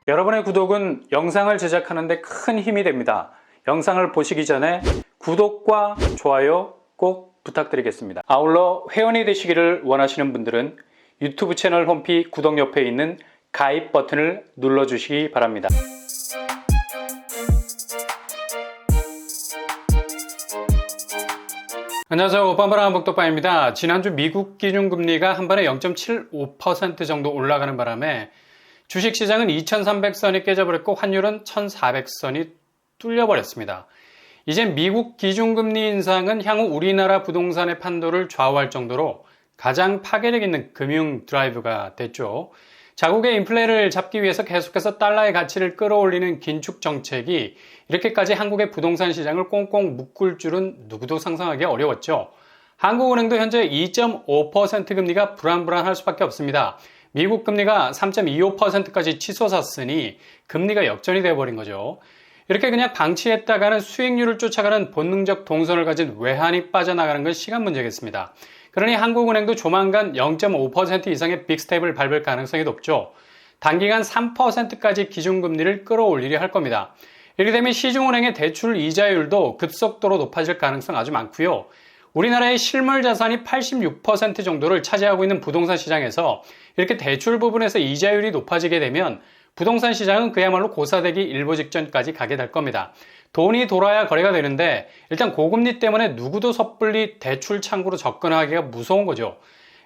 여러분의 구독은 영상을 제작하는 데 큰 힘이 됩니다. 영상을 보시기 전에 구독과 좋아요 꼭 부탁드리겠습니다. 아울러 회원이 되시기를 원하시는 분들은 유튜브 채널 홈피 구독 옆에 있는 가입 버튼을 눌러주시기 바랍니다. 안녕하세요. 오빠바람 복덕바입니다. 지난주 미국 기준금리가 한 번에 0.75% 정도 올라가는 바람에 주식시장은 2300선이 깨져버렸고 환율은 1400선이 뚫려버렸습니다. 이제 미국 기준금리 인상은 향후 우리나라 부동산의 판도를 좌우할 정도로 가장 파괴력 있는 금융 드라이브가 됐죠. 자국의 인플레를 잡기 위해서 계속해서 달러의 가치를 끌어올리는 긴축 정책이 이렇게까지 한국의 부동산 시장을 꽁꽁 묶을 줄은 누구도 상상하기 어려웠죠. 한국은행도 현재 2.5% 금리가 불안불안할 수밖에 없습니다. 미국 금리가 3.25%까지 치솟았으니 금리가 역전이 되어버린 거죠. 이렇게 그냥 방치했다가는 수익률을 쫓아가는 본능적 동선을 가진 외환이 빠져나가는 건 시간 문제겠습니다. 그러니 한국은행도 조만간 0.5% 이상의 빅스텝을 밟을 가능성이 높죠. 단기간 3%까지 기준금리를 끌어올리려 할 겁니다. 이렇게 되면 시중은행의 대출 이자율도 급속도로 높아질 가능성 아주 많고요. 우리나라의 실물 자산이 86% 정도를 차지하고 있는 부동산 시장에서 이렇게 대출 부분에서 이자율이 높아지게 되면 부동산 시장은 그야말로 고사되기 일보 직전까지 가게 될 겁니다. 돈이 돌아야 거래가 되는데 일단 고금리 때문에 누구도 섣불리 대출 창구로 접근하기가 무서운 거죠.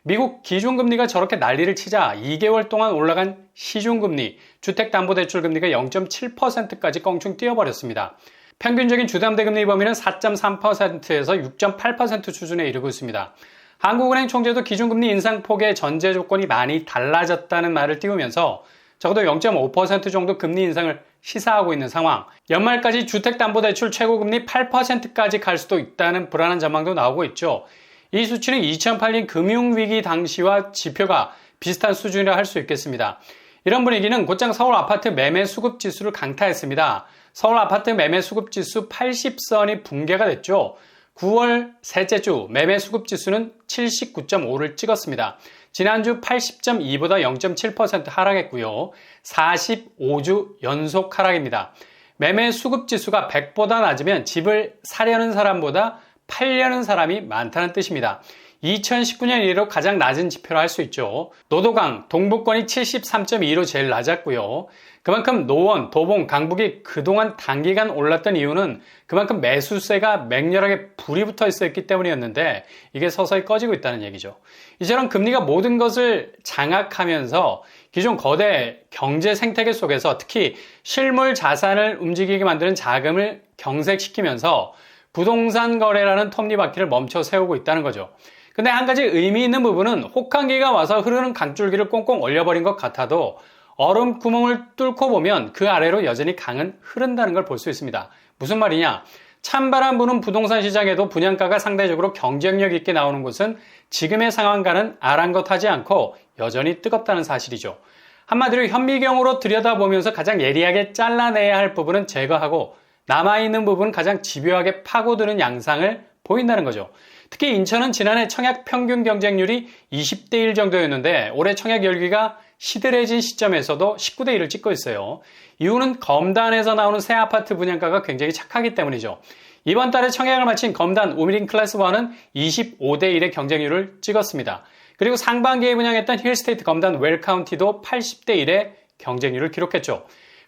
미국 기준금리가 저렇게 난리를 치자 2개월 동안 올라간 시중금리, 주택담보대출금리가 0.7%까지 껑충 뛰어버렸습니다. 평균적인 주담대금리 범위는 4.3%에서 6.8% 수준에 이르고 있습니다. 한국은행 총재도 기준금리 인상폭의 전제 조건이 많이 달라졌다는 말을 띄우면서 적어도 0.5% 정도 금리 인상을 시사하고 있는 상황, 연말까지 주택담보대출 최고금리 8%까지 갈 수도 있다는 불안한 전망도 나오고 있죠. 이 수치는 2008년 금융위기 당시와 지표가 비슷한 수준이라 할 수 있겠습니다. 이런 분위기는 곧장 서울 아파트 매매 수급 지수를 강타했습니다. 서울 아파트 매매 수급 지수 80선이 붕괴가 됐죠. 9월 셋째 주 매매 수급 지수는 79.5를 찍었습니다. 지난주 80.2보다 0.7% 하락했고요. 45주 연속 하락입니다. 매매 수급 지수가 100보다 낮으면 집을 사려는 사람보다 팔려는 사람이 많다는 뜻입니다. 2019년 이래로 가장 낮은 지표라 할 수 있죠. 노도강, 동북권이 73.2로 제일 낮았고요. 그만큼 노원, 도봉, 강북이 그동안 단기간 올랐던 이유는 그만큼 매수세가 맹렬하게 불이 붙어 있었기 때문이었는데 이게 서서히 꺼지고 있다는 얘기죠. 이처럼 금리가 모든 것을 장악하면서 기존 거대 경제 생태계 속에서 특히 실물 자산을 움직이게 만드는 자금을 경색시키면서 부동산 거래라는 톱니바퀴를 멈춰 세우고 있다는 거죠. 근데 한 가지 의미 있는 부분은 혹한기가 와서 흐르는 강줄기를 꽁꽁 얼려버린 것 같아도 얼음 구멍을 뚫고 보면 그 아래로 여전히 강은 흐른다는 걸 볼 수 있습니다. 무슨 말이냐? 찬바람 부는 부동산 시장에도 분양가가 상대적으로 경쟁력 있게 나오는 곳은 지금의 상황과는 아랑곳하지 않고 여전히 뜨겁다는 사실이죠. 한마디로 현미경으로 들여다보면서 가장 예리하게 잘라내야 할 부분은 제거하고 남아있는 부분은 가장 집요하게 파고드는 양상을 보인다는 거죠. 특히 인천은 지난해 청약 평균 경쟁률이 20대 1 정도였는데 올해 청약 열기가 시들해진 시점에서도 19대 1을 찍고 있어요. 이유는 검단에서 나오는 새 아파트 분양가가 굉장히 착하기 때문이죠. 이번 달에 청약을 마친 검단 우미린 클래스 1은 25대 1의 경쟁률을 찍었습니다. 그리고 상반기에 분양했던 힐스테이트 검단 웰카운티도 80대 1의 경쟁률을 기록했죠.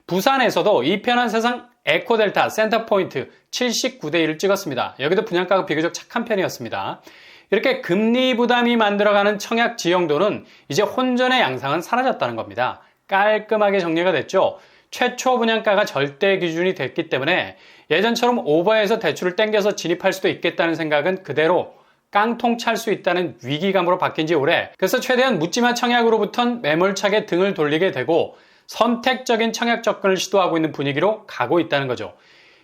부산에서도 이 편한 세상 에코델타 센터포인트 79대 1을 찍었습니다. 여기도 분양가가 비교적 착한 편이었습니다. 이렇게 금리 부담이 만들어가는 청약 지형도는 이제 혼전의 양상은 사라졌다는 겁니다. 깔끔하게 정리가 됐죠. 최초 분양가가 절대 기준이 됐기 때문에 예전처럼 오버해서 대출을 땡겨서 진입할 수도 있겠다는 생각은 그대로 깡통 찰 수 있다는 위기감으로 바뀐 지 오래. 그래서 최대한 묻지마 청약으로부턴 매몰차게 등을 돌리게 되고 선택적인 청약 접근을 시도하고 있는 분위기로 가고 있다는 거죠.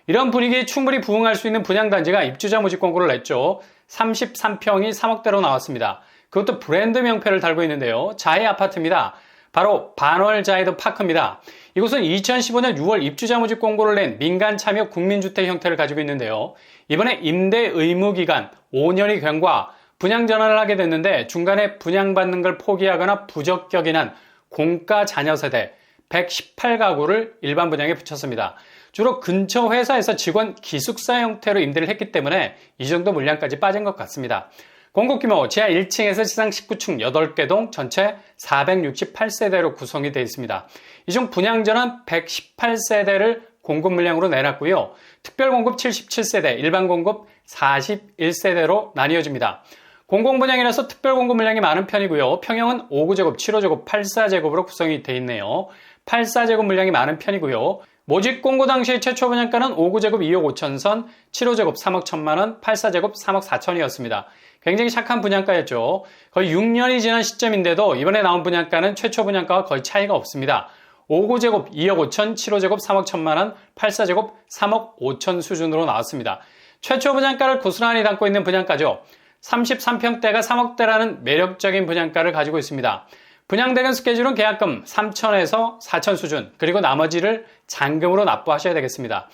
이런 분위기에 충분히 부응할 수 있는 분양단지가 입주자 모집 공고를 냈죠. 33평이 3억대로 나왔습니다. 그것도 브랜드 명패를 달고 있는데요. 자해 아파트입니다. 바로 반월자해도 파크입니다. 이곳은 2015년 6월 입주자 모집 공고를 낸 민간 참여 국민주택 형태를 가지고 있는데요. 이번에 임대 의무 기간 5년이 경과 분양 전환을 하게 됐는데 중간에 분양받는 걸 포기하거나 부적격이 난 공가 자녀 세대 118가구를 일반 분양에 붙였습니다. 주로 근처 회사에서 직원 기숙사 형태로 임대를 했기 때문에 이 정도 물량까지 빠진 것 같습니다. 공급 규모 지하 1층에서 지상 19층 8개 동 전체 468세대로 구성이 되어 있습니다. 이 중 분양 전환 118세대를 공급 물량으로 내놨고요. 특별 공급 77세대, 일반 공급 41세대로 나뉘어집니다. 공공분양이라서 특별 공급 물량이 많은 편이고요. 평형은 5구제곱, 7호제곱, 84제곱으로 구성이 되어 있네요. 84제곱 물량이 많은 편이고요. 모집 공고 당시 최초 분양가는 5구제곱 2억 5천 선, 7호제곱 3억 1천만 원, 84제곱 3억 4천이었습니다. 굉장히 착한 분양가였죠. 거의 6년이 지난 시점인데도 이번에 나온 분양가는 최초 분양가와 거의 차이가 없습니다. 5구제곱 2억 5천, 7호제곱 3억 1천만 원, 84제곱 3억 5천 수준으로 나왔습니다. 최초 분양가를 고스란히 담고 있는 분양가죠. 33평대가 3억대라는 매력적인 분양가를 가지고 있습니다. 분양대금 스케줄은 계약금 3천에서 4천 수준, 그리고 나머지를 잔금으로 납부하셔야 되겠습니다.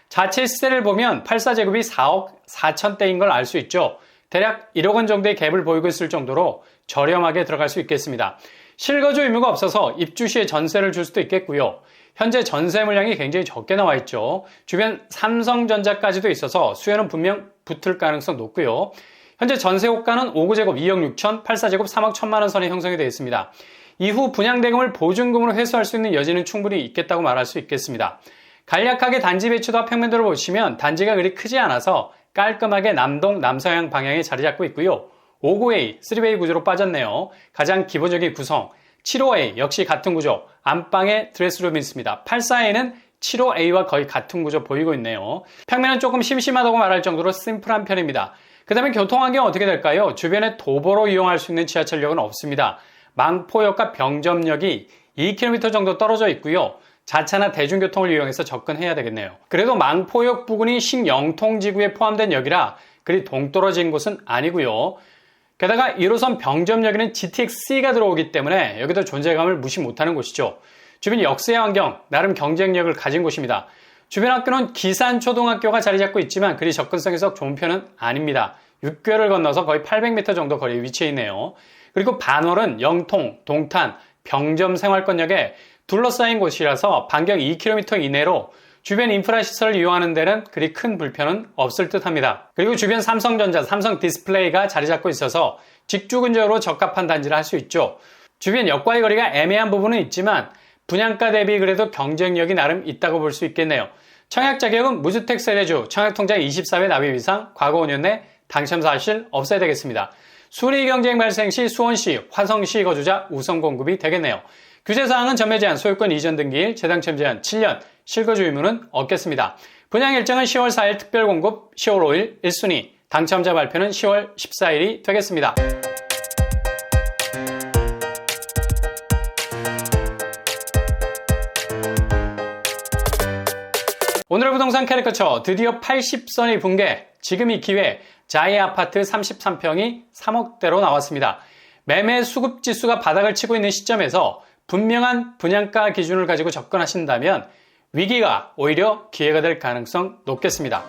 자체 시세를 보면 84제곱이 4억 4천대인 걸 알 수 있죠. 대략 1억 원 정도의 갭을 보이고 있을 정도로 저렴하게 들어갈 수 있겠습니다. 실거주 의무가 없어서 입주 시에 전세를 줄 수도 있겠고요. 현재 전세 물량이 굉장히 적게 나와 있죠. 주변 삼성전자까지도 있어서 수요는 분명 붙을 가능성 높고요. 현재 전세 호가는 5구제곱 2억 6천, 84제곱 3억 1천만 원 선이 형성이 되어 있습니다. 이후 분양대금을 보증금으로 회수할 수 있는 여지는 충분히 있겠다고 말할 수 있겠습니다. 간략하게 단지 배치도와 평면도를 보시면 단지가 그리 크지 않아서 깔끔하게 남동, 남서양 방향에 자리 잡고 있고요. 5구A, 3베이 구조로 빠졌네요. 가장 기본적인 구성. 7호A 역시 같은 구조. 안방에 드레스룸이 있습니다. 84A는 7호A와 거의 같은 구조 보이고 있네요. 평면은 조금 심심하다고 말할 정도로 심플한 편입니다. 그 다음에 교통환경은 어떻게 될까요? 주변에 도보로 이용할 수 있는 지하철역은 없습니다. 망포역과 병점역이 2km 정도 떨어져 있고요. 자차나 대중교통을 이용해서 접근해야 되겠네요. 그래도 망포역 부근이 신영통지구에 포함된 역이라 그리 동떨어진 곳은 아니고요. 게다가 1호선 병점역에는 GTX-C가 들어오기 때문에 여기도 존재감을 무시 못하는 곳이죠. 주변 역세 환경, 나름 경쟁력을 가진 곳입니다. 주변 학교는 기산초등학교가 자리 잡고 있지만 그리 접근성에서 좋은 편은 아닙니다. 육교를 건너서 거의 800m 정도 거리에 위치해 있네요. 그리고 반월은 영통, 동탄, 병점 생활권역에 둘러싸인 곳이라서 반경 2km 이내로 주변 인프라 시설을 이용하는 데는 그리 큰 불편은 없을 듯합니다. 그리고 주변 삼성전자, 삼성 디스플레이가 자리 잡고 있어서 직주 근접으로 적합한 단지를 할 수 있죠. 주변 역과의 거리가 애매한 부분은 있지만 분양가 대비 그래도 경쟁력이 나름 있다고 볼 수 있겠네요. 청약 자격은 무주택 세대주, 청약통장 24회 납입 이상, 과거 5년 내 당첨 사실 없어야 되겠습니다. 순위 경쟁 발생 시 수원시, 화성시 거주자 우선 공급이 되겠네요. 규제사항은 전매 제한, 소유권 이전 등기일, 재당첨 제한 7년, 실거주 의무는 없겠습니다. 분양 일정은 10월 4일 특별 공급, 10월 5일 1순위, 당첨자 발표는 10월 14일이 되겠습니다. 오늘의 부동산 캐리커처, 드디어 80선이 붕괴, 지금 이 기회, 자이 아파트 33평이 3억대로 나왔습니다. 매매 수급 지수가 바닥을 치고 있는 시점에서 분명한 분양가 기준을 가지고 접근하신다면 위기가 오히려 기회가 될 가능성 높겠습니다.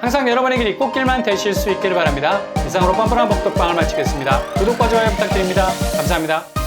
항상 여러분의 길이 꽃길만 되실 수 있기를 바랍니다. 이상으로 뻔뻔한 복덕방을 마치겠습니다. 구독과 좋아요 부탁드립니다. 감사합니다.